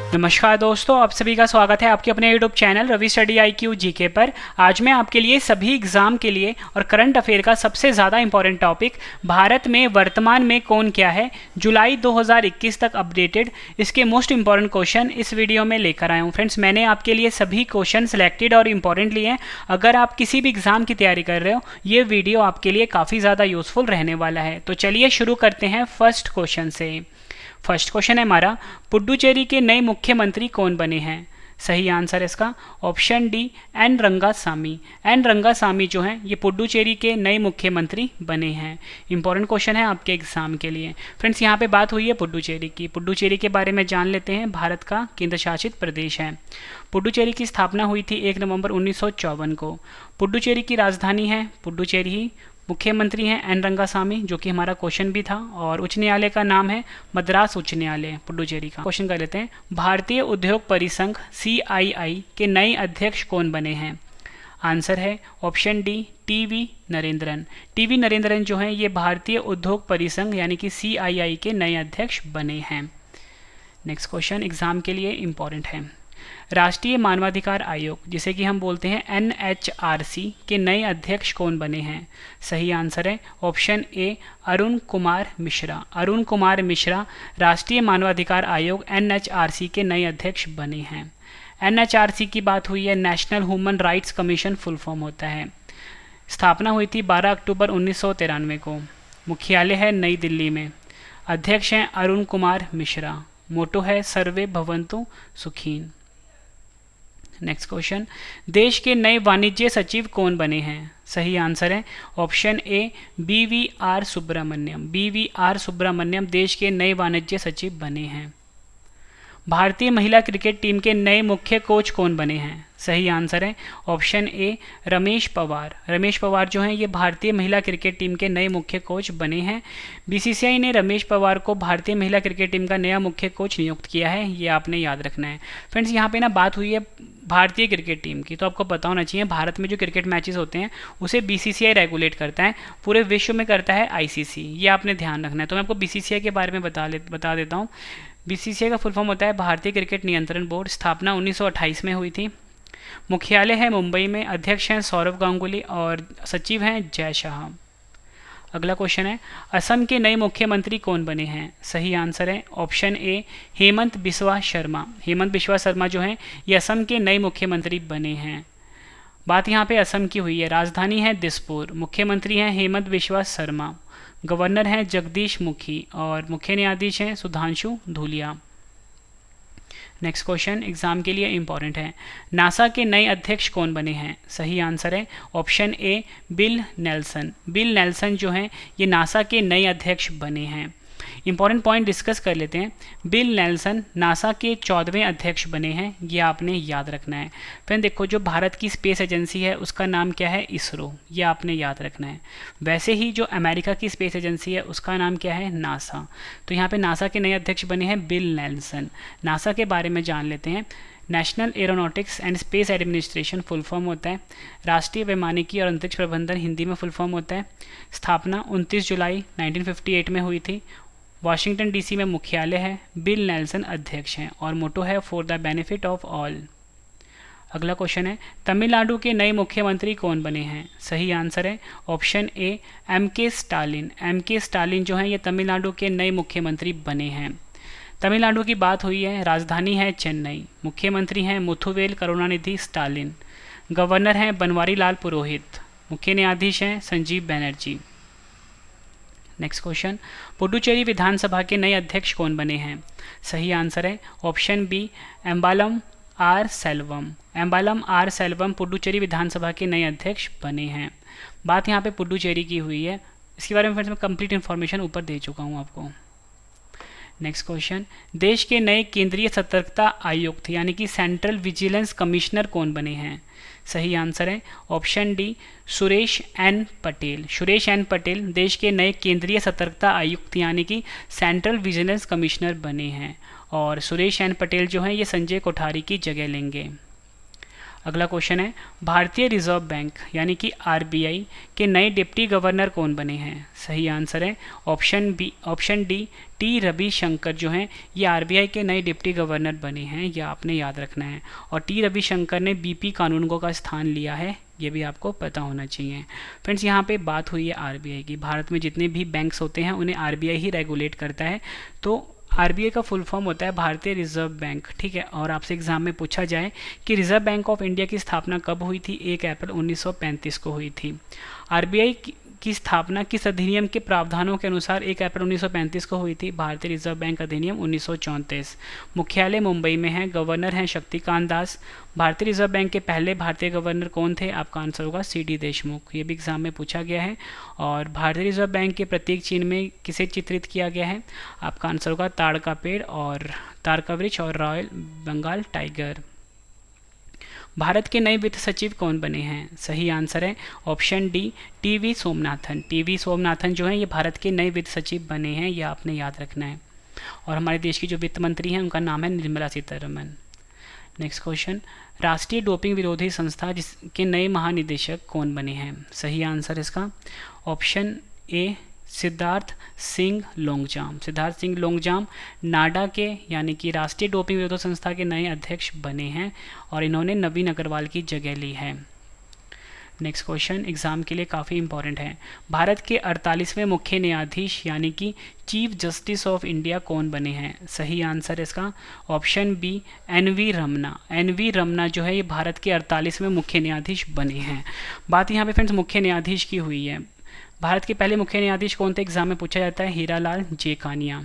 नमस्कार दोस्तों, आप सभी का स्वागत है आपके अपने YouTube channel Ravi study IQ GK पर। आज मैं आपके लिए सभी एग्जाम के लिए और करंट अफेयर का सबसे ज़्यादा इंपॉर्टेंट टॉपिक भारत में वर्तमान में कौन क्या है जुलाई 2021 तक अपडेटेड, इसके मोस्ट इंपॉर्टेंट क्वेश्चन इस वीडियो में लेकर आया हूँ। फ्रेंड्स, मैंने आपके लिए सभी क्वेश्चन सिलेक्टेड और इंपॉर्टेंट लिए हैं। अगर आप किसी भी एग्जाम की तैयारी कर रहे हो, ये वीडियो आपके लिए काफ़ी ज़्यादा यूजफुल रहने वाला है। तो चलिए शुरू करते हैं फर्स्ट क्वेश्चन से। फर्स्ट क्वेश्चन है हमारा, पुडुचेरी के नए मुख्यमंत्री कौन बने हैं? सही आंसर है इसका option D, N Rangasamy. N Rangasamy जो हैं ये पुडुचेरी के नए मुख्यमंत्री बने हैं। इंपॉर्टेंट क्वेश्चन है आपके एग्जाम के लिए। फ्रेंड्स, यहाँ पे बात हुई है पुडुचेरी की। पुडुचेरी के बारे में जान लेते हैं। भारत का केंद्र शासित प्रदेश है। पुडुचेरी की स्थापना हुई थी 1 नवंबर 1954 को। पुडुचेरी की राजधानी है पुडुचेरी ही। मुख्यमंत्री हैं एन रंगासामी, जो कि हमारा क्वेश्चन भी था। और उच्च न्यायालय का नाम है मद्रास उच्च न्यायालय पुडुचेरी का। क्वेश्चन कर लेते हैं, भारतीय उद्योग परिसंघ CII के नए अध्यक्ष कौन बने हैं? आंसर है option D, TV Narendran. TV Narendran जो हैं ये भारतीय उद्योग परिसंघ यानी कि CII के नए अध्यक्ष बने हैं। नेक्स्ट क्वेश्चन एग्जाम के लिए इंपॉर्टेंट है। राष्ट्रीय मानवाधिकार आयोग, जिसे कि हम बोलते हैं NHRC, के नए अध्यक्ष कौन बने हैं? सही आंसर है ऑप्शन ए, अरुण कुमार मिश्रा। अरुण कुमार मिश्रा राष्ट्रीय मानवाधिकार आयोग NHRC के नए अध्यक्ष बने हैं। NHRC की बात हुई है, national human rights commission full form होता है। स्थापना हुई थी 12 अक्टूबर 1993 को। मुख्यालय है नई दिल्ली में। अध्यक्ष हैं अरुण कुमार मिश्रा। मोटो है सर्वे भवन्तु सुखीन। नेक्स्ट क्वेश्चन, देश के नए वाणिज्य सचिव कौन बने हैं? सही आंसर है option A, BVR Subrahmanyam. BVR Subrahmanyam देश के नए वाणिज्य सचिव बने हैं। भारतीय महिला क्रिकेट टीम के नए मुख्य कोच कौन बने हैं? सही आंसर है ऑप्शन ए, रमेश पवार। रमेश पवार जो हैं ये भारतीय महिला क्रिकेट टीम के नए मुख्य कोच बने हैं। BCCI ने रमेश पवार को भारतीय महिला क्रिकेट टीम का नया मुख्य कोच नियुक्त किया है, ये आपने याद रखना है। फ्रेंड्स, यहाँ पे ना बात हुई है भारतीय क्रिकेट टीम की, तो आपको पता होना चाहिए भारत में जो क्रिकेट मैचेस होते हैं उसे BCCI रेगुलेट करता है, पूरे विश्व में करता है ICC। ये आपने ध्यान रखना है। तो मैं आपको BCCI के बारे में बता देता हूँ। BCCI का फुल फॉर्म होता है भारतीय क्रिकेट नियंत्रण बोर्ड। स्थापना 1928 में हुई थी। मुख्यालय है मुंबई में। अध्यक्ष हैं सौरव गांगुली और सचिव हैं जय शाह। अगला क्वेश्चन है, असम के नए मुख्यमंत्री कौन बने हैं? सही आंसर है ऑप्शन ए, हेमंत बिस्वा शर्मा। हेमंत बिस्वा शर्मा जो हैं ये असम के नए मुख्यमंत्री बने हैं। बात यहाँ पे असम की हुई है। राजधानी है दिसपुर। मुख्यमंत्री हैं हेमंत बिस्वा शर्मा। गवर्नर हैं जगदीश मुखी और मुख्य न्यायाधीश हैं Sudhanshu Dhulia. Next question exam के लिए इंपॉर्टेंट है। नासा के नए अध्यक्ष कौन बने हैं? सही आंसर है ऑप्शन ए, बिल नेल्सन। बिल नेल्सन जो हैं ये नासा के नए अध्यक्ष बने हैं। इंपॉर्टेंट पॉइंट डिस्कस कर लेते हैं। बिल नेल्सन नासा के 14वें अध्यक्ष बने हैं, ये आपने याद रखना है। फिर देखो, जो भारत की स्पेस एजेंसी है उसका नाम क्या है? इसरो। ये आपने याद रखना है। वैसे ही जो अमेरिका की स्पेस एजेंसी है उसका नाम क्या है? नासा। तो यहाँ पे नासा के नए अध्यक्ष बने हैं बिल नेल्सन। नासा के बारे में जान लेते हैं। National aeronautics and space administration full form होता है। राष्ट्रीय वैमानिकी और अंतरिक्ष प्रबंधन हिंदी में फुल फॉर्म होता है। स्थापना 29 जुलाई 1958 में हुई थी। वाशिंगटन DC में मुख्यालय है। बिल नेल्सन अध्यक्ष हैं और मोटो है for the benefit of all. अगला क्वेश्चन है, तमिलनाडु के नए मुख्यमंत्री कौन बने हैं? सही आंसर है ऑप्शन ए, MK स्टालिन। MK स्टालिन जो हैं ये तमिलनाडु के नए मुख्यमंत्री बने हैं। तमिलनाडु की बात हुई है। राजधानी है चेन्नई। मुख्यमंत्री हैं मुथुवेल करुणानिधि स्टालिन। गवर्नर हैं बनवारी लाल पुरोहित। मुख्य न्यायाधीश हैं संजीव बनर्जी। नेक्स्ट क्वेश्चन, पुडुचेरी विधानसभा के नए अध्यक्ष कौन बने हैं? सही आंसर है option B, Embalam R Selvam. Embalam R Selvam Puducherry विधानसभा के नए अध्यक्ष बने हैं। बात यहाँ पे पुडुचेरी की हुई है। इसके बारे में फ्रेंड्स मैं कंप्लीट इन्फॉर्मेशन ऊपर दे चुका हूँ आपको। नेक्स्ट क्वेश्चन, देश के नए केंद्रीय सतर्कता आयुक्त यानी कि सेंट्रल विजिलेंस कमिश्नर कौन बने हैं? सही आंसर है option D, Suresh N Patel. Suresh N Patel देश के नए केंद्रीय सतर्कता आयुक्त यानी कि सेंट्रल विजिलेंस कमिश्नर बने हैं और सुरेश एन पटेल जो हैं ये संजय कोठारी की जगह लेंगे। अगला क्वेश्चन है, भारतीय रिजर्व बैंक यानी कि आरबीआई के नए डिप्टी गवर्नर कौन बने हैं? सही आंसर है ऑप्शन डी टी रविशंकर जो हैं ये आरबीआई के नए डिप्टी गवर्नर बने हैं, यह आपने याद रखना है। और टी रविशंकर ने बीपी कानूनगो का स्थान लिया है, ये भी आपको पता होना चाहिए। फ्रेंड्स, यहाँ पे बात हुई है आरबीआई की। भारत में जितने भी बैंक्स होते हैं उन्हें आरबीआई ही रेगुलेट करता है। तो आरबीआई का फुल फॉर्म होता है भारतीय रिजर्व बैंक, ठीक है। और आपसे एग्जाम में पूछा जाए कि रिजर्व बैंक ऑफ इंडिया की स्थापना कब हुई थी? 1 अप्रैल 1935 को हुई थी। आरबीआई की स्थापना किस अधिनियम के प्रावधानों के अनुसार 1 अप्रैल 1935 को हुई थी? भारतीय रिजर्व बैंक अधिनियम 1934। मुख्यालय मुंबई में है, गवर्नर हैं शक्तिकांत दास। भारतीय रिजर्व बैंक के पहले भारतीय गवर्नर कौन थे? आपका आंसर होगा सीडी देशमुख, ये भी एग्जाम में पूछा गया है। और भारतीय रिजर्व बैंक के प्रतीक चिन्ह में किसे चित्रित किया गया है? आपका आंसर होगा ताड़ का पेड़ और ताड़ का वृक्ष और रॉयल बंगाल टाइगर। भारत के नए वित्त सचिव कौन बने हैं? सही आंसर है option D TV Somanathan. TV Somanathan जो है ये भारत के नए वित्त सचिव बने हैं, ये आपने याद रखना है। और हमारे देश की जो वित्त मंत्री हैं उनका नाम है निर्मला सीतारमन। नेक्स्ट क्वेश्चन, राष्ट्रीय डोपिंग विरोधी संस्था जिसके नए महानिदेशक कौन बने हैं? सही आंसर इसका ऑप्शन ए सिद्धार्थ सिंह लोंगजाम। सिद्धार्थ सिंह लोंगजाम नाडा के यानी कि राष्ट्रीय डोपिंग विरोधी संस्था के नए अध्यक्ष बने हैं और इन्होंने नवीन अग्रवाल की जगह ली है। नेक्स्ट क्वेश्चन एग्जाम के लिए काफ़ी इंपॉर्टेंट है। भारत के 48वें मुख्य न्यायाधीश यानी कि चीफ जस्टिस ऑफ इंडिया कौन बने हैं? सही आंसर इसका option B N V. Ramana. N V. Ramana जो है ये भारत के 48वें मुख्य न्यायाधीश बने हैं। बात यहाँ पे फ्रेंड्स मुख्य न्यायाधीश की हुई है। भारत के पहले मुख्य न्यायाधीश कौन थे? एग्जाम में पूछा जाता है, हीरालाल जेकानिया।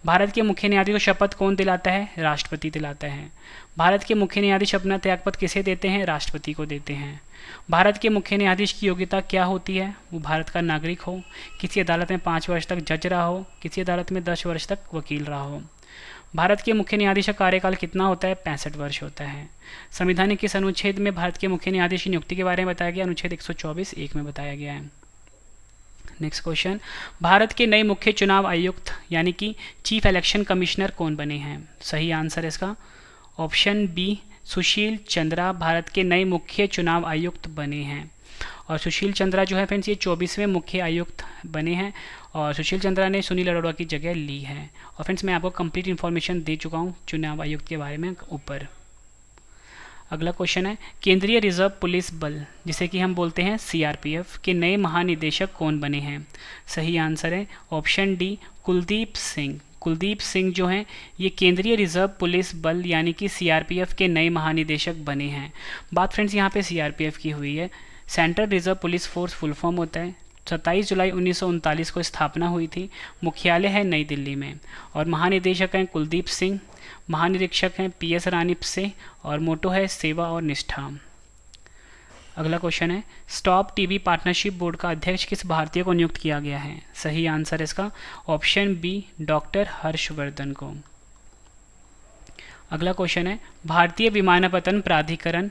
भारत के मुख्य न्यायाधीश को शपथ कौन दिलाता है? राष्ट्रपति दिलाता है। भारत के मुख्य न्यायाधीश अपना त्यागपत्र किसे देते हैं? राष्ट्रपति को देते हैं। भारत के मुख्य न्यायाधीश की योग्यता क्या होती है? वो भारत का नागरिक हो, किसी अदालत में 5 वर्ष तक जज रहा हो, किसी अदालत में 10 वर्ष तक वकील रहा हो। भारत के मुख्य न्यायाधीश का कार्यकाल कितना होता है? 65 वर्ष होता है। संविधान के किस अनुच्छेद में भारत के मुख्य न्यायाधीश की नियुक्ति के बारे में बताया गया? अनुच्छेद 124(1) में बताया गया है। नेक्स्ट क्वेश्चन, भारत के नए मुख्य चुनाव आयुक्त यानी कि चीफ इलेक्शन कमिश्नर कौन बने हैं? सही आंसर इसका ऑप्शन बी सुशील चंद्रा भारत के नए मुख्य चुनाव आयुक्त बने हैं। और सुशील चंद्रा जो है फ्रेंड्स ये 24वें मुख्य आयुक्त बने हैं और सुशील चंद्रा ने सुनील अरोड़ा की जगह ली है। और फ्रेंड्स मैं आपको कंप्लीट इन्फॉर्मेशन दे चुका हूँ चुनाव आयुक्त के बारे में ऊपर। अगला क्वेश्चन है, केंद्रीय रिजर्व पुलिस बल जिसे कि हम बोलते हैं सीआरपीएफ के नए महानिदेशक कौन बने हैं? सही आंसर है ऑप्शन डी कुलदीप सिंह। कुलदीप सिंह जो हैं ये केंद्रीय रिजर्व पुलिस बल यानी कि सीआरपीएफ के नए महानिदेशक बने हैं। बात फ्रेंड्स यहाँ पे सीआरपीएफ की हुई है। Central reserve police force full form होता है। 27 जुलाई 1939 को स्थापना हुई थी। मुख्यालय है नई दिल्ली में और महानिदेशक हैं कुलदीप सिंह। महानिरीक्षक हैं पीएस रानीपसे और मोटो है सेवा और निष्ठा। अगला क्वेश्चन है, स्टॉप टीबी पार्टनरशिप बोर्ड का अध्यक्ष किस भारतीय को नियुक्त किया गया है? सही आंसर इसका ऑप्शन बी डॉक्टर हर्षवर्धन को। अगला क्वेश्चन है, भारतीय विमानपत्तन प्राधिकरण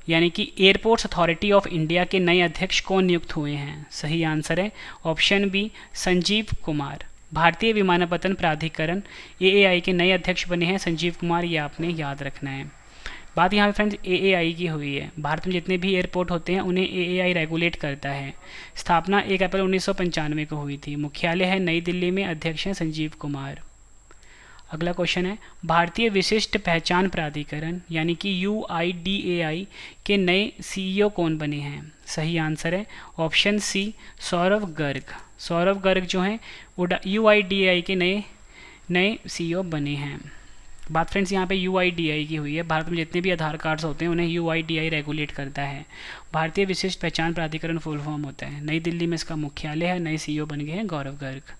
यानी कि एयरपोर्ट्स अथॉरिटी ऑफ इंडिया के नए अध्यक्ष कौन नियुक्त हुए हैं? सही आंसर है ऑप्शन बी संजीव कुमार। भारतीय विमानपत्तन प्राधिकरण एएआई के नए अध्यक्ष बने हैं संजीव कुमार, ये आपने याद रखना है। बात यहाँ पे फ्रेंड्स एएआई की हुई है। भारत में जितने भी एयरपोर्ट होते हैं उन्हें एएआई रेगुलेट करता है। स्थापना 1 अप्रैल 1995 को हुई थी। मुख्यालय है नई दिल्ली में, अध्यक्ष हैं संजीव कुमार। अगला क्वेश्चन है, भारतीय विशिष्ट पहचान प्राधिकरण यानी कि यूआईडीएआई के नए सीईओ कौन बने हैं? सही आंसर है ऑप्शन सी सौरभ गर्ग। सौरभ गर्ग जो हैं यूआईडीएआई के नए सीईओ बने हैं। बात फ्रेंड्स यहाँ पे यूआईडीआई की हुई है। भारत में जितने भी आधार कार्ड्स होते हैं उन्हें यूआईडीआई रेगुलेट करता है। भारतीय विशिष्ट पहचान प्राधिकरण फुल फॉर्म होता है। नई दिल्ली में इसका मुख्यालय है। नए सीईओ बन गए हैं गौरव गर्ग।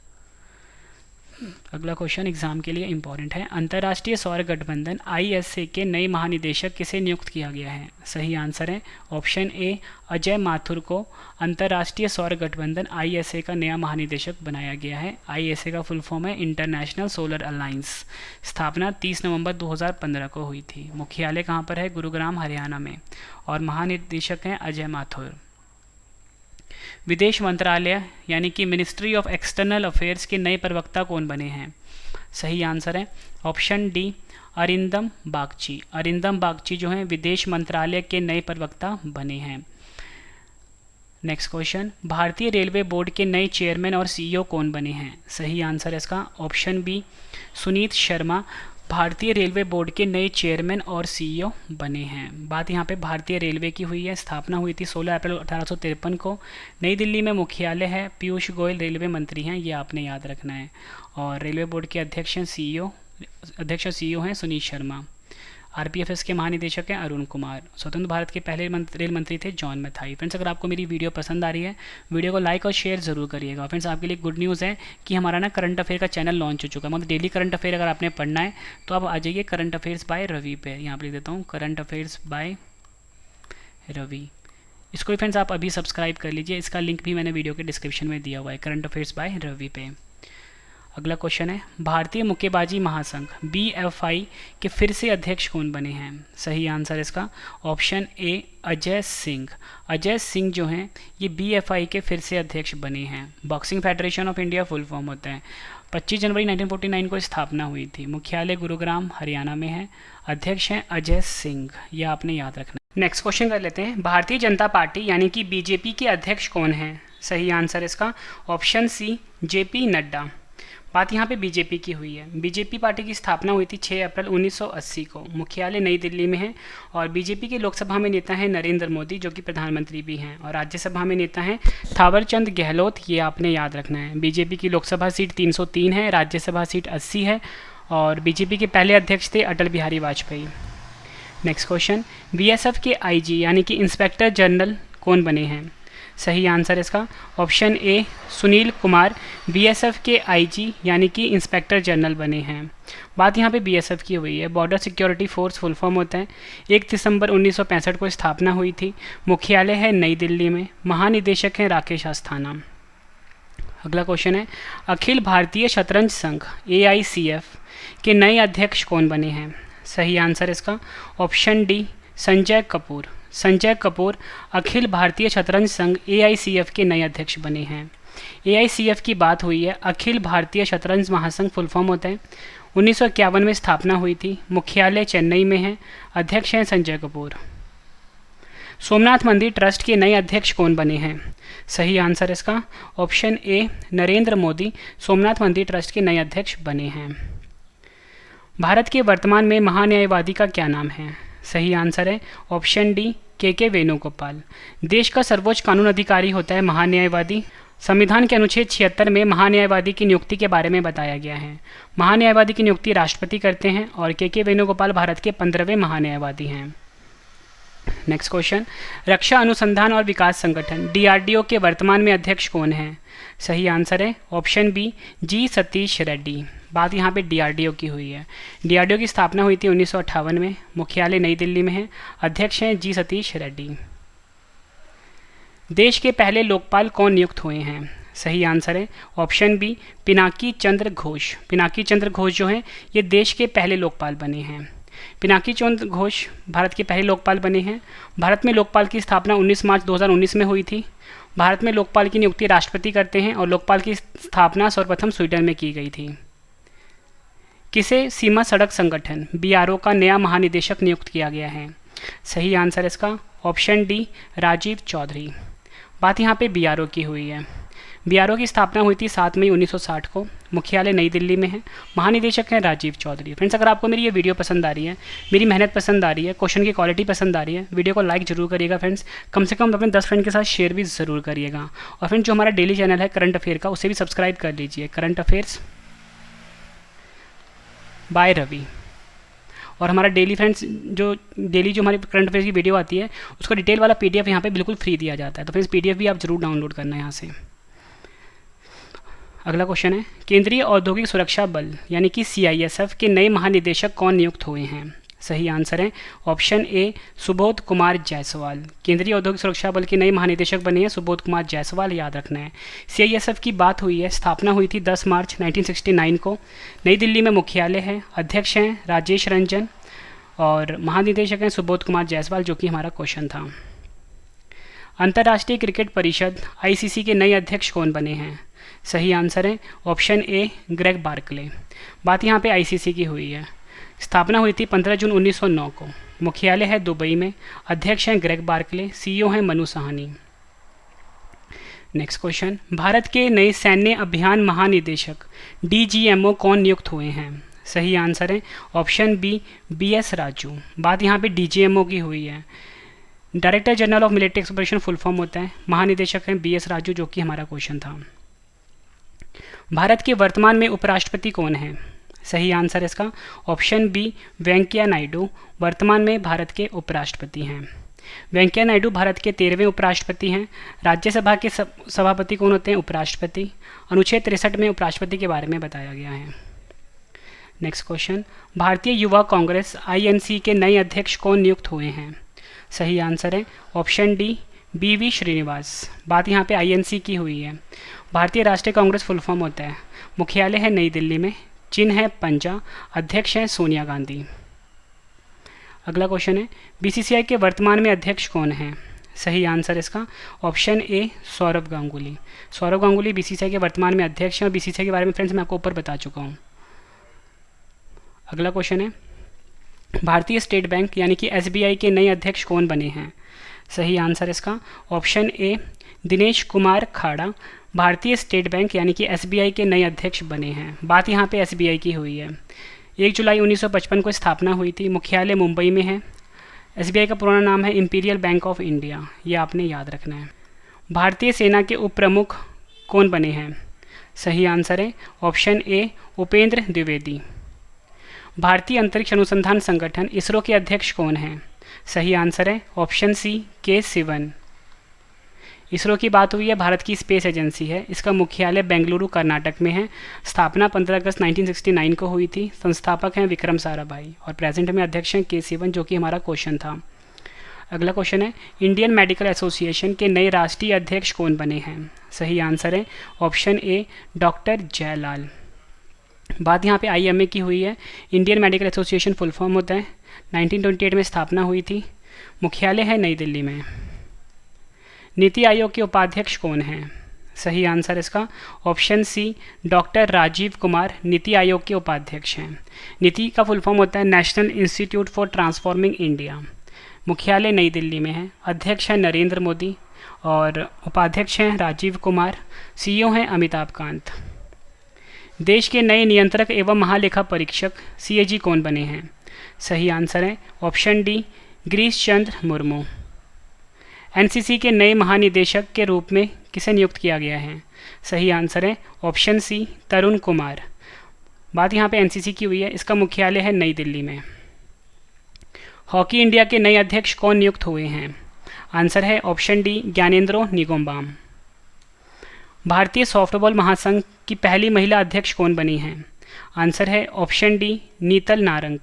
अगला क्वेश्चन एग्जाम के लिए इंपॉर्टेंट है, अंतर्राष्ट्रीय सौर गठबंधन आईएसए के नए महानिदेशक किसे नियुक्त किया गया है? सही आंसर है ऑप्शन ए अजय माथुर को अंतर्राष्ट्रीय सौर गठबंधन आईएसए का नया महानिदेशक बनाया गया है। आईएसए का फुल फॉर्म है इंटरनेशनल सोलर अलायंस। स्थापना 30 नवंबर 2015 को हुई थी। मुख्यालय कहाँ पर है? गुरुग्राम हरियाणा में और महानिदेशक हैं अजय माथुर। विदेश मंत्रालय यानी कि मिनिस्ट्री ऑफ एक्सटर्नल अफेयर्स के नए प्रवक्ता कौन बने हैं? सही आंसर है ऑप्शन डी अरिंदम बागची। अरिंदम बागची जो हैं विदेश मंत्रालय के नए प्रवक्ता बने हैं। नेक्स्ट क्वेश्चन, भारतीय रेलवे बोर्ड के नए चेयरमैन और सीईओ कौन बने हैं? सही आंसर है इसका ऑप्शन बी, सुनीत शर्मा भारतीय रेलवे बोर्ड के नए चेयरमैन और सीईओ बने हैं। बात यहाँ पे भारतीय रेलवे की हुई है। स्थापना हुई थी 16 अप्रैल 1853 को। नई दिल्ली में मुख्यालय है। पीयूष गोयल रेलवे मंत्री हैं, ये आपने याद रखना है। और रेलवे बोर्ड के अध्यक्ष सीईओ हैं सुनीत शर्मा। आरपीएफएस के महानिदेशक हैं अरुण कुमार। स्वतंत्र भारत के पहले रेल मंत्री थे जॉन मैथाई। फ्रेंड्स, अगर आपको मेरी वीडियो पसंद आ रही है, वीडियो को लाइक और शेयर जरूर करिएगा। फ्रेंड्स, आपके लिए गुड न्यूज़ है कि हमारा ना करंट अफेयर का चैनल लॉन्च हो चुका है। मतलब डेली करंट अफेयर अगर आपने पढ़ना है तो आप आ जाइए करंट अफेयर्स बाय रवि पे। यहाँ पर लिख देता हूँ करंट अफेयर्स बाय रवि। इसको भी फ्रेंड्स आप अभी सब्सक्राइब कर लीजिए। इसका लिंक भी मैंने वीडियो के डिस्क्रिप्शन में दिया हुआ है, करंट अफेयर्स बाय रवि पे। अगला क्वेश्चन है, भारतीय मुक्केबाजी महासंघ BFI के फिर से अध्यक्ष कौन बने हैं? सही आंसर इसका ऑप्शन ए, अजय सिंह। अजय सिंह जो हैं ये BFI के फिर से अध्यक्ष बने हैं। Boxing federation of India full form होता है। 25 जनवरी 1949 को स्थापना हुई थी। मुख्यालय गुरुग्राम हरियाणा में है। अध्यक्ष हैं अजय सिंह, यह आपने याद रखना। नेक्स्ट क्वेश्चन कर लेते हैं, भारतीय जनता पार्टी यानी कि BJP के अध्यक्ष कौन हैं? सही आंसर इसका ऑप्शन सी, JP नड्डा। बात यहाँ पे बीजेपी की हुई है। बीजेपी पार्टी की स्थापना हुई थी 6 अप्रैल 1980 को। मुख्यालय नई दिल्ली में है। और बीजेपी के लोकसभा में नेता हैं नरेंद्र मोदी जो कि प्रधानमंत्री भी हैं। और राज्यसभा में नेता हैं थावरचंद गहलोत, ये आपने याद रखना है। बीजेपी की लोकसभा सीट 303 है, राज्यसभा सीट 80 है। और बीजेपी के पहले अध्यक्ष थे Atal Bihari Vajpayee. Next question, BSF के IG यानी कि इंस्पेक्टर जनरल कौन बने हैं? सही आंसर इसका option A, Sunil Kumar BSF के IG यानी कि इंस्पेक्टर जनरल बने हैं। बात यहाँ पे BSF की हुई है। Border security force full form होता है। 1 दिसंबर 1965 को स्थापना हुई थी। मुख्यालय है नई दिल्ली में। महानिदेशक हैं राकेश अस्थाना। अगला क्वेश्चन है, अखिल भारतीय शतरंज संघ AICF के नए अध्यक्ष कौन बने हैं? सही आंसर इसका ऑप्शन डी, संजय कपूर। संजय कपूर अखिल भारतीय शतरंज संघ AICF के नए अध्यक्ष बने हैं। AICF की बात हुई है। अखिल भारतीय शतरंज महासंघ फुल फॉर्म होता है। 1951 में स्थापना हुई थी। मुख्यालय चेन्नई में है। अध्यक्ष हैं संजय कपूर। सोमनाथ मंदिर ट्रस्ट के नए अध्यक्ष कौन बने हैं? सही आंसर इसका ऑप्शन ए, नरेंद्र मोदी सोमनाथ मंदिर ट्रस्ट के नए अध्यक्ष बने हैं। भारत के वर्तमान में महान्यायवादी का क्या नाम है? सही आंसर है ऑप्शन डी, KK वेणुगोपाल। देश का सर्वोच्च कानून अधिकारी होता है महान्यायवादी। संविधान के अनुच्छेद 76 में महान्यायवादी की नियुक्ति के बारे में बताया गया है। महान्यायवादी की नियुक्ति राष्ट्रपति करते हैं और KK वेणुगोपाल भारत के 15वें महान्यायवादी हैं। नेक्स्ट क्वेश्चन, रक्षा अनुसंधान और विकास संगठन DRDO के वर्तमान में अध्यक्ष कौन हैं? सही आंसर है option B, G Satish Reddy. बात यहाँ पे DRDO की हुई है। DRDO की स्थापना हुई थी 1958 में। मुख्यालय नई दिल्ली में है। अध्यक्ष हैं G सतीश रेड्डी। देश के पहले लोकपाल कौन नियुक्त हुए हैं? सही आंसर है ऑप्शन बी, पिनाकी चंद्र घोष। पिनाकी चंद्र घोष जो हैं ये देश के पहले लोकपाल बने हैं। पिनाकी चंद्र घोष भारत के पहले लोकपाल बने हैं। भारत में लोकपाल की स्थापना 19 मार्च 2019 में हुई थी। भारत में लोकपाल की नियुक्ति राष्ट्रपति करते हैं और लोकपाल की स्थापना सर्वप्रथम स्वीडन में की गई थी। किसे सीमा सड़क संगठन BRO का नया महानिदेशक नियुक्त किया गया है? सही आंसर इसका ऑप्शन डी, राजीव चौधरी। बात यहाँ पे BRO की हुई है। BRO की स्थापना हुई थी 7 मई 1960 को। मुख्यालय नई दिल्ली में है। महानिदेशक हैं राजीव चौधरी। फ्रेंड्स, अगर आपको मेरी ये वीडियो पसंद आ रही है, मेरी मेहनत पसंद आ रही है, क्वेश्चन की क्वालिटी पसंद आ रही है, वीडियो को लाइक जरूर करिएगा। फ्रेंड्स, कम से कम अपने 10 फ्रेंड के साथ शेयर भी ज़रूर करिएगा। और फ्रेंड्स, जो हमारा डेली चैनल है करंट अफेयर का, उसे भी सब्सक्राइब कर लीजिए, करंट अफेयर्स बाय रवि। और हमारा डेली फ्रेंड्स जो हमारी करंट अफेयर्स की वीडियो आती है उसका डिटेल वाला PDF यहाँ पे बिल्कुल फ्री दिया जाता है। तो फ्रेंड्स, PDF भी आप जरूर डाउनलोड करना है यहाँ से। अगला क्वेश्चन है, केंद्रीय औद्योगिक सुरक्षा बल यानी कि CISF के नए महानिदेशक कौन नियुक्त हुए हैं? सही आंसर है ऑप्शन ए, सुबोध कुमार जायसवाल। केंद्रीय औद्योगिक सुरक्षा बल के नए महानिदेशक बने हैं सुबोध कुमार जायसवाल, याद रखना है। CISF की बात हुई है। स्थापना हुई थी 10 मार्च 1969 को। नई दिल्ली में मुख्यालय है। अध्यक्ष हैं राजेश रंजन और महानिदेशक हैं सुबोध कुमार जायसवाल, जो कि हमारा क्वेश्चन था। अंतर्राष्ट्रीय क्रिकेट परिषद ICC के नए अध्यक्ष कौन बने हैं? सही आंसर है ऑप्शन ए, ग्रेग बार्कले। बात यहाँ पे ICC की हुई है। स्थापना हुई थी 15 जून 1909 को। मुख्यालय है दुबई में। अध्यक्ष हैं ग्रेग बार्कले। सीईओ हैं मनु साहनी। नेक्स्ट क्वेश्चन, भारत के नए सैन्य अभियान महानिदेशक डीजीएमओ कौन नियुक्त हुए हैं? सही आंसर है ऑप्शन बी बीएस राजू। बात यहाँ पे डीजीएमओ की हुई है। Director general of military exploration full form होता है। महानिदेशक हैं बीएस राजू, जो कि हमारा क्वेश्चन था। भारत के वर्तमान में उपराष्ट्रपति कौन है? सही आंसर इसका ऑप्शन बी वेंकैया नायडू वर्तमान में भारत के उपराष्ट्रपति हैं। वेंकैया नायडू भारत के 13वें उपराष्ट्रपति हैं। राज्यसभा के सभापति कौन होते हैं? उपराष्ट्रपति। अनुच्छेद 63 में उपराष्ट्रपति के बारे में बताया गया है। Next question, Bharatiya Yuva Congress INC के नए अध्यक्ष कौन नियुक्त हुए हैं? सही आंसर है ऑप्शन डी बीवी श्रीनिवास। बात यहाँ पे आईएनसी की हुई है। भारतीय राष्ट्रीय कांग्रेस फुल फॉर्म होता है। मुख्यालय है नई दिल्ली में। चिन्ह है पंजा। अध्यक्ष हैं सोनिया गांधी। अगला क्वेश्चन है, बीसीसीआई के वर्तमान में अध्यक्ष कौन हैं? सही आंसर इसका option A Saurabh Ganguly. Saurabh Ganguly BCCI के वर्तमान में अध्यक्ष हैं और बीसीसीआई के बारे में फ्रेंड्स मैं आपको ऊपर बता चुका हूँ। अगला क्वेश्चन है, भारतीय स्टेट बैंक यानी कि एसबीआई के नए अध्यक्ष कौन बने हैं? सही आंसर इसका ऑप्शन ए दिनेश कुमार खाड़ा भारतीय स्टेट बैंक यानी कि एसबीआई के नए अध्यक्ष बने हैं। बात यहाँ पे एसबीआई की हुई है। 1 जुलाई 1955 को स्थापना हुई थी। मुख्यालय मुंबई में है। एसबीआई का पुराना नाम है इंपीरियल बैंक ऑफ इंडिया। ये आपने याद रखना है। भारतीय सेना के उप प्रमुख कौन बने हैं? सही आंसर है ऑप्शन ए उपेंद्र द्विवेदी। भारतीय अंतरिक्ष अनुसंधान संगठन इसरो के अध्यक्ष कौन हैं? सही आंसर है ऑप्शन सी के सिवन। इसरो की बात हुई है, भारत की स्पेस एजेंसी है। इसका मुख्यालय बेंगलुरु कर्नाटक में है। स्थापना 15 अगस्त 1969 को हुई थी। संस्थापक हैं विक्रम साराभाई और प्रेजेंट में अध्यक्ष हैं के सिवन, जो कि हमारा क्वेश्चन था। अगला क्वेश्चन है, इंडियन मेडिकल एसोसिएशन के नए राष्ट्रीय अध्यक्ष कौन बने हैं? सही आंसर है ऑप्शन ए डॉक्टर जयलाल। बात यहाँ पे आईएमए की हुई है। Indian medical association full form होता है। 1928 में स्थापना हुई थी। मुख्यालय है नई दिल्ली में। नीति आयोग के उपाध्यक्ष कौन हैं? सही आंसर इसका option C doctor Rajiv Kumar NITI Aayog के उपाध्यक्ष हैं। नीति का फुल फॉर्म होता है national institute for transforming India. मुख्यालय नई दिल्ली में है। अध्यक्ष हैं नरेंद्र मोदी और उपाध्यक्ष हैं राजीव कुमार। सीईओ हैं अमिताभ कांत। देश के नए नियंत्रक एवं महालेखा परीक्षक सीएजी कौन बने हैं? सही आंसर है option D Girish Chandra Murmu. NCC के नए महानिदेशक के रूप में किसे नियुक्त किया गया है? सही आंसर है ऑप्शन सी तरुण कुमार। बात यहाँ पे एनसीसी की हुई है। इसका मुख्यालय है नई दिल्ली में। हॉकी इंडिया के नए अध्यक्ष कौन नियुक्त हुए हैं? आंसर है ऑप्शन डी ज्ञानेंद्रो निगोम्बाम। भारतीय सॉफ्टबॉल महासंघ की पहली महिला अध्यक्ष कौन बनी हैं? आंसर है ऑप्शन डी नीतल नारंग।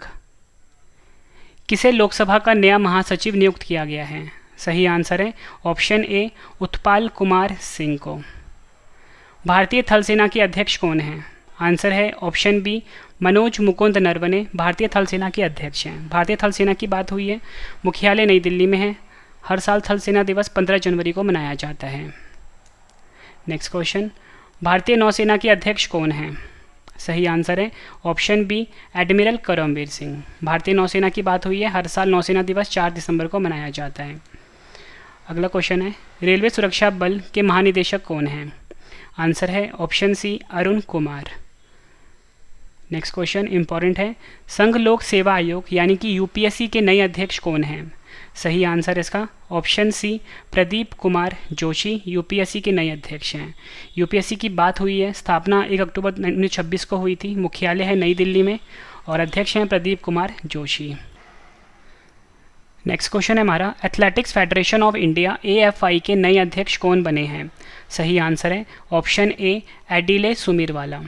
किसे लोकसभा का नया महासचिव नियुक्त किया गया है? सही आंसर है ऑप्शन ए उत्पाल कुमार सिंह को। भारतीय थल सेना के अध्यक्ष कौन हैं? आंसर है ऑप्शन बी मनोज मुकुंद नरवणे भारतीय थल सेना के अध्यक्ष हैं। भारतीय थल सेना की बात हुई है। मुख्यालय नई दिल्ली में है। हर साल थल सेना दिवस 15 जनवरी को मनाया जाता है। नेक्स्ट क्वेश्चन, भारतीय नौसेना के अध्यक्ष कौन हैं? सही आंसर है option B admiral Karambir Singh. भारतीय नौसेना की बात हुई है। हर साल नौसेना दिवस 4 दिसंबर को मनाया जाता है। अगला क्वेश्चन है, रेलवे सुरक्षा बल के महानिदेशक कौन हैं? आंसर है option C Arun Kumar. Next question important है, संघ लोक सेवा आयोग यानी कि यूपीएससी के नए अध्यक्ष कौन हैं? सही आंसर इसका option C Pradeep Kumar Joshi UPSC के नए अध्यक्ष हैं। यूपीएससी की बात हुई है। स्थापना 1 अक्टूबर 1926 को हुई थी। मुख्यालय है नई दिल्ली में और अध्यक्ष हैं प्रदीप कुमार जोशी। नेक्स्ट क्वेश्चन है हमारा, athletics federation of India AFI के नए अध्यक्ष कौन बने हैं? सही आंसर है ऑप्शन ए एडिले सुमीरवाला।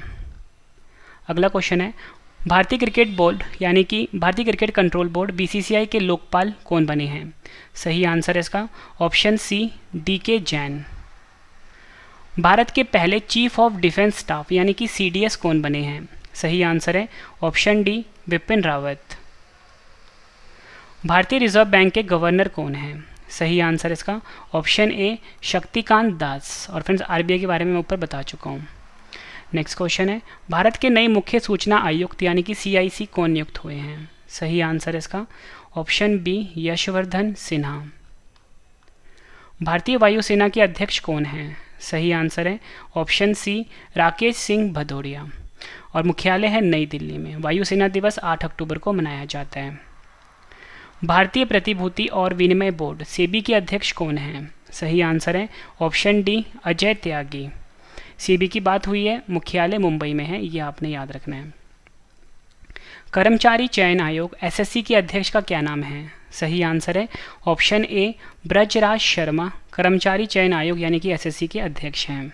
अगला क्वेश्चन है, भारतीय क्रिकेट बोर्ड यानी कि भारतीय क्रिकेट कंट्रोल बोर्ड बीसीसीआई के लोकपाल कौन बने हैं? सही आंसर है इसका option C DK Jain. Bharat के पहले चीफ ऑफ डिफेंस स्टाफ यानी कि सीडीएस कौन बने हैं? सही आंसर है ऑप्शन डी बिपिन रावत। भारतीय रिजर्व बैंक के गवर्नर कौन हैं? सही आंसर इसका ऑप्शन ए शक्तिकांत दास। और फ्रेंड्स आरबीआई के बारे में मैं ऊपर बता चुका हूँ। नेक्स्ट क्वेश्चन है, भारत के नए मुख्य सूचना आयुक्त यानी कि CIC कौन नियुक्त हुए हैं? सही आंसर है इसका ऑप्शन बी यशवर्धन सिन्हा। भारतीय वायुसेना के अध्यक्ष कौन हैं? सही आंसर है ऑप्शन सी राकेश सिंह भदौरिया। और मुख्यालय है नई दिल्ली में। वायुसेना दिवस 8 अक्टूबर को मनाया जाता है। भारतीय प्रतिभूति और विनिमय बोर्ड सेबी के अध्यक्ष कौन हैं? सही आंसर है ऑप्शन डी अजय त्यागी। सेबी की बात हुई है, मुख्यालय मुंबई में है, ये आपने याद रखना है। कर्मचारी चयन आयोग SSC के अध्यक्ष का क्या नाम है? सही आंसर है ऑप्शन ए ब्रजराज शर्मा। कर्मचारी चयन आयोग यानी कि SSC के अध्यक्ष हैं।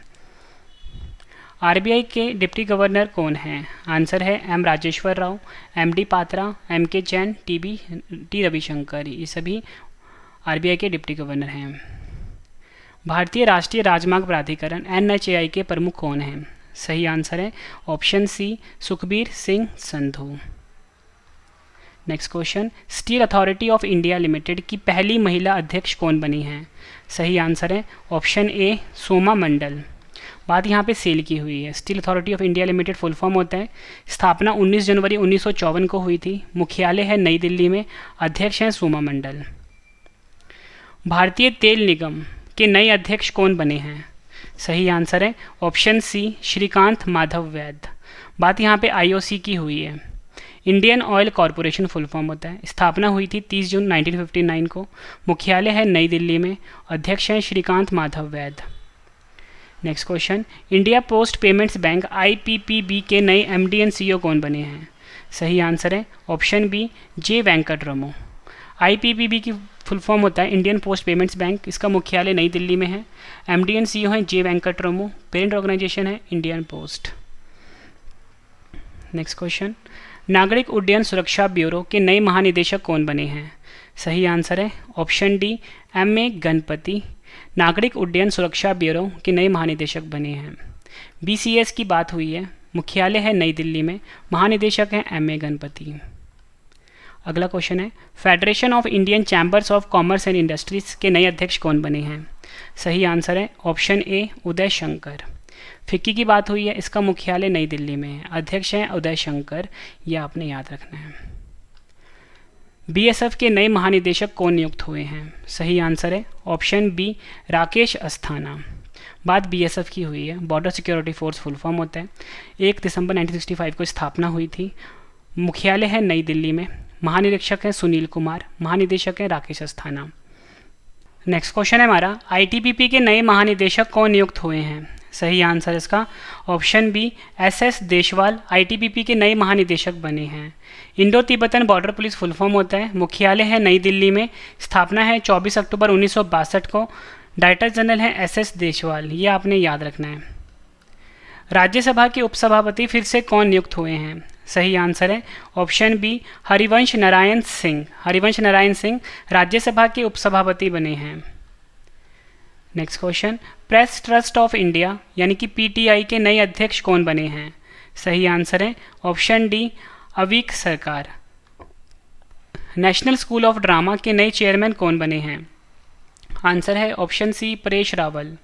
RBI के डिप्टी गवर्नर कौन हैं? आंसर है M Rajeshwar Rao, MD Patra, MK Jain, T Ravishankar. ये सभी RBI के डिप्टी गवर्नर हैं। भारतीय राष्ट्रीय राजमार्ग प्राधिकरण NHAI के प्रमुख कौन हैं? सही आंसर है option C Sukhbir Singh Sandhu. Next question, steel authority of India limited की पहली महिला अध्यक्ष कौन बनी हैं? सही आंसर है ऑप्शन ए सोमा मंडल। बात यहाँ पे सेल की हुई है। Steel authority of India limited full form होता है। स्थापना 19 जनवरी 1954 को हुई थी। मुख्यालय है नई दिल्ली में। अध्यक्ष हैं सोमा मंडल। भारतीय तेल निगम के नए अध्यक्ष कौन बने हैं? सही आंसर है ऑप्शन सी श्रीकांत माधव वैद। बात यहाँ पे IOC की हुई है। Indian oil corporation full form होता है। स्थापना हुई थी 30 जून 1959 को। मुख्यालय है नई दिल्ली में। अध्यक्ष हैं Shrikant Madhav Vaid. Next question, India post payments bank IPPB के नए MD एंड CEO कौन बने हैं? सही आंसर है ऑप्शन बी जे वेंकटरमो। IPPB की फुल फॉर्म होता है इंडियन पोस्ट पेमेंट्स बैंक। इसका मुख्यालय नई दिल्ली में है। MD एंड CEO हैं जे वेंकटरमो। पेरेंट ऑर्गेनाइजेशन है इंडियन पोस्ट। नेक्स्ट क्वेश्चन, नागरिक उड्डयन सुरक्षा ब्यूरो के नए महानिदेशक कौन बने हैं? सही आंसर है ऑप्शन डी MA गणपति। नागरिक उड्डयन सुरक्षा ब्यूरो के नए महानिदेशक बने हैं। BCS की बात हुई है। मुख्यालय है नई दिल्ली में। महानिदेशक हैं MA गणपति। अगला क्वेश्चन है, federation of Indian chambers of commerce and industries के नए अध्यक्ष कौन बने हैं? सही आंसर है ऑप्शन ए उदय शंकर। फिक्की की बात हुई है। इसका मुख्यालय नई दिल्ली में है। अध्यक्ष हैं उदय शंकर। यह आपने याद रखना है। BSF के नए महानिदेशक कौन नियुक्त हुए हैं? सही आंसर है ऑप्शन बी राकेश अस्थाना। बात BSF की हुई है। Border security force full form होता है। 1 दिसंबर 1965 को स्थापना हुई थी। मुख्यालय है नई दिल्ली में। महानिरीक्षक हैं सुनील कुमार। महानिदेशक हैं राकेश अस्थाना। नेक्स्ट क्वेश्चन है हमारा, ITBP के नए महानिदेशक कौन नियुक्त हुए हैं? सही आंसर इसका option B SS Deshwal ITBP के नए महानिदेशक बने हैं। Indo Tibetan border police full form होता है। मुख्यालय है नई दिल्ली में। स्थापना है 24 अक्टूबर 1962 को। डायरेक्टर जनरल हैं SS देशवाल। ये आपने याद रखना है। राज्यसभा के उपसभापति फिर से कौन नियुक्त हुए हैं? सही आंसर है ऑप्शन बी हरिवंश नारायण सिंह। हरिवंश नारायण सिंह राज्यसभा के उपसभापति बने हैं। Next question, press trust of India यानी कि PTI के नए अध्यक्ष कौन बने हैं? सही आंसर है ऑप्शन डी अवीक सरकार। नेशनल स्कूल ऑफ ड्रामा के नए चेयरमैन कौन बने हैं? आंसर है ऑप्शन सी परेश रावल।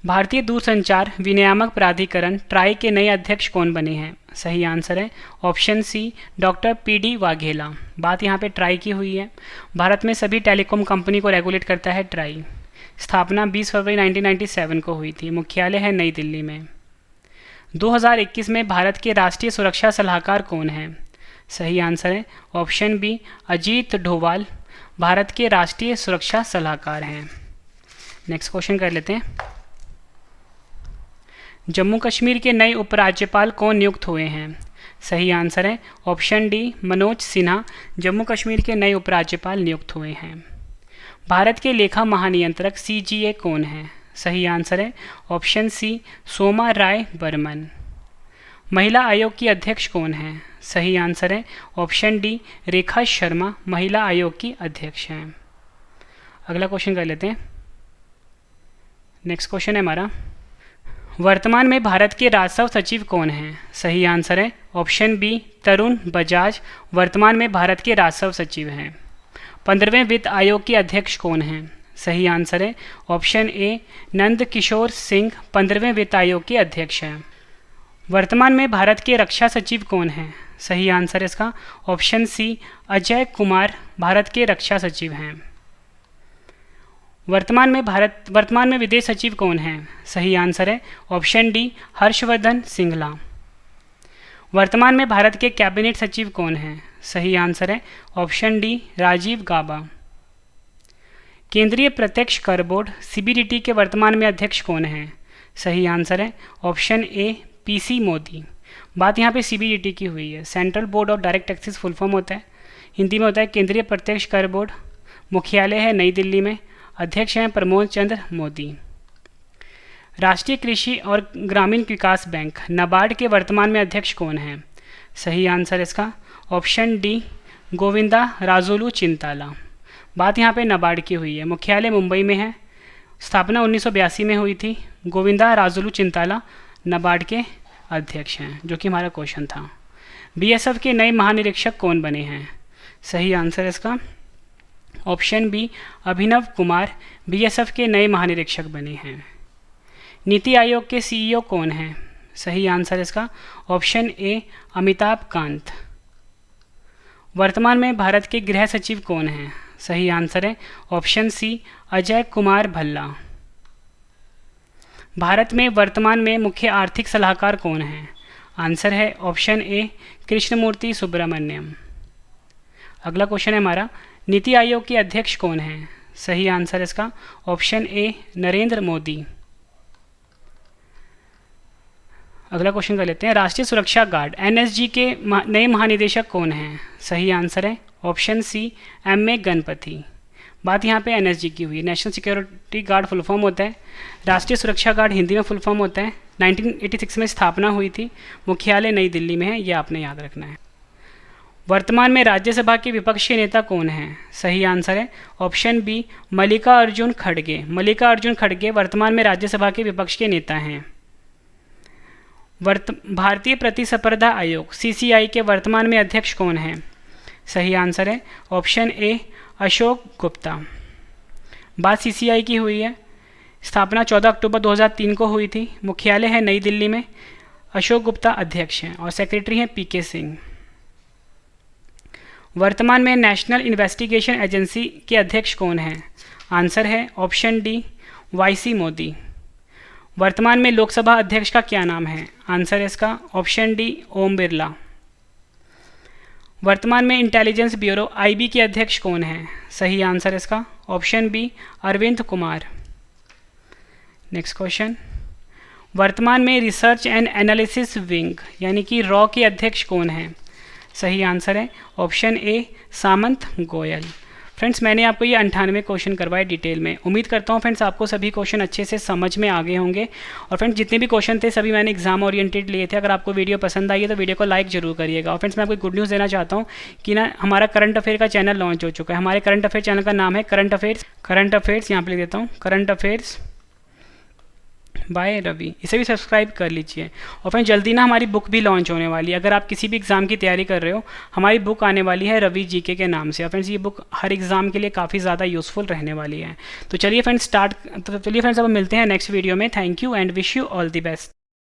भारतीय दूरसंचार विनियामक प्राधिकरण ट्राई के नए अध्यक्ष कौन बने हैं? सही आंसर है option C doctor PD Vaghela. बात यहाँ पे ट्राई की हुई है। भारत में सभी टेलीकॉम कंपनी को रेगुलेट करता है ट्राई। स्थापना 20 फरवरी 1997 को हुई थी। मुख्यालय है नई दिल्ली में। 2021 में भारत के राष्ट्रीय सुरक्षा सलाहकार कौन हैं? सही आंसर है ऑप्शन बी अजीत डोभाल। भारत के राष्ट्रीय सुरक्षा सलाहकार हैं। नेक्स्ट क्वेश्चन कर लेते हैं, जम्मू कश्मीर के नए उपराज्यपाल कौन नियुक्त हुए हैं? सही आंसर है ऑप्शन डी मनोज सिन्हा। जम्मू कश्मीर के नए उपराज्यपाल नियुक्त हुए हैं। भारत के लेखा महानियंत्रक CGA कौन है? सही आंसर है ऑप्शन सी सोमा राय बर्मन। महिला आयोग की अध्यक्ष कौन है? सही आंसर है ऑप्शन डी रेखा शर्मा। महिला आयोग की अध्यक्ष हैं। अगला क्वेश्चन कर लेते हैं। नेक्स्ट क्वेश्चन है हमारा, वर्तमान में भारत के राजस्व सचिव कौन हैं? सही आंसर है ऑप्शन बी तरुण बजाज। वर्तमान में भारत के राजस्व सचिव हैं। 15वें वित्त आयोग के अध्यक्ष कौन हैं? सही आंसर है ऑप्शन ए नंद किशोर सिंह 15वें वित्त आयोग के अध्यक्ष हैं। वर्तमान में भारत के रक्षा सचिव कौन हैं? सही आंसर है इसका ऑप्शन सी अजय कुमार भारत के रक्षा सचिव हैं। वर्तमान में विदेश सचिव कौन हैं? सही आंसर है ऑप्शन डी हर्षवर्धन सिंगला। वर्तमान में भारत के कैबिनेट सचिव कौन हैं? सही आंसर है ऑप्शन डी राजीव गाबा। केंद्रीय प्रत्यक्ष कर बोर्ड सीबीडीटी के वर्तमान में अध्यक्ष कौन हैं? सही आंसर है ऑप्शन ए पीसी मोदी। बात यहाँ पे सीबीडीटी की हुई है, central board of direct taxes full form होता है, हिंदी में होता है केंद्रीय प्रत्यक्ष कर बोर्ड। मुख्यालय है नई दिल्ली में, अध्यक्ष हैं प्रमोद चंद्र मोदी। राष्ट्रीय कृषि और ग्रामीण विकास बैंक नाबार्ड के वर्तमान में अध्यक्ष कौन हैं? सही आंसर इसका ऑप्शन डी गोविंदा राजोलू चिंताला। बात यहाँ पे नाबार्ड की हुई है, मुख्यालय मुंबई में है, स्थापना 1982 में हुई थी। गोविंदा राजोलू चिंताला नाबार्ड के अध्यक्ष हैं, जो कि हमारा क्वेश्चन था। बीएसएफ के नए महानिरीक्षक कौन बने हैं? सही आंसर इसका option B Abhinav Kumar BSF के नए महानिरीक्षक बने हैं। नीति आयोग के सीईओ कौन हैं? सही आंसर इसका ऑप्शन ए अमिताभ कांत। वर्तमान में भारत के गृह सचिव कौन हैं? सही आंसर है ऑप्शन सी अजय कुमार भल्ला। भारत में वर्तमान में मुख्य आर्थिक सलाहकार कौन हैं? आंसर है ऑप्शन ए कृष्णमूर्ति सुब्रमण्यम। अगला क्वेश्चन है हमारा, नीति आयोग के अध्यक्ष कौन हैं? सही आंसर इसका ऑप्शन ए नरेंद्र मोदी। अगला क्वेश्चन कर लेते हैं, राष्ट्रीय सुरक्षा गार्ड एनएसजी के नए महानिदेशक कौन हैं? सही आंसर है ऑप्शन सी एम.ए. गणपति। बात यहाँ पे एनएसजी की हुई है, national security guard full form होता है, राष्ट्रीय सुरक्षा गार्ड हिंदी में फुल फॉर्म होता है। 1986 में स्थापना हुई थी, मुख्यालय नई दिल्ली में है, ये आपने याद रखना है। वर्तमान में राज्यसभा के विपक्ष के नेता कौन हैं? सही आंसर है ऑप्शन बी मल्लिकार्जुन खड़गे। मल्लिकार्जुन खड़गे वर्तमान में राज्यसभा के विपक्ष के नेता हैं। भारतीय प्रतिस्पर्धा आयोग सीसीआई के वर्तमान में अध्यक्ष कौन हैं? सही आंसर है ऑप्शन ए अशोक गुप्ता। बात सीसीआई की हुई है, स्थापना 14 अक्टूबर 2003 को हुई थी, मुख्यालय है नई दिल्ली में, अशोक गुप्ता अध्यक्ष हैं और सेक्रेटरी हैं पीके सिंह। वर्तमान में नेशनल इन्वेस्टिगेशन एजेंसी के अध्यक्ष कौन हैं? आंसर है ऑप्शन डी वाईसी मोदी। वर्तमान में लोकसभा अध्यक्ष का क्या नाम है? आंसर है इसका ऑप्शन डी ओम बिरला। वर्तमान में इंटेलिजेंस ब्यूरो आईबी के अध्यक्ष कौन हैं? सही आंसर है इसका option B Arvind Kumar. Next question, वर्तमान में रिसर्च एंड एनालिसिस विंग यानी कि रॉ के अध्यक्ष कौन हैं? सही आंसर है ऑप्शन ए सामंत गोयल। फ्रेंड्स, मैंने आपको ये 98 क्वेश्चन करवाए डिटेल में। उम्मीद करता हूँ फ्रेंड्स आपको सभी क्वेश्चन अच्छे से समझ में आ गए होंगे। और फ्रेंड्स, जितने भी क्वेश्चन थे सभी मैंने एग्जाम ओरिएंटेड लिए थे। अगर आपको वीडियो पसंद आई है तो वीडियो को लाइक जरूर करिएगा। और फ्रेंड्स, मैं आपको गुड न्यूज़ देना चाहता हूँ कि ना हमारा करंट अफेयर का चैनल लॉन्च हो चुका है। हमारे करंट अफेयर चैनल का नाम है करंट अफेयर्स यहाँ पर लिख देता हूँ, करंट अफेयर्स बाय रवि। इसे भी सब्सक्राइब कर लीजिए। और फ्रेंड्स, जल्दी ना हमारी बुक भी लॉन्च होने वाली है। अगर आप किसी भी एग्ज़ाम की तैयारी कर रहे हो, हमारी बुक आने वाली है रवि जीके के नाम से। और फ्रेंड्स, ये बुक हर एग्ज़ाम के लिए काफ़ी ज़्यादा यूज़फुल रहने वाली है। तो चलिए फ्रेंड्स अब मिलते हैं नेक्स्ट वीडियो में। Thank you and wish you all the best.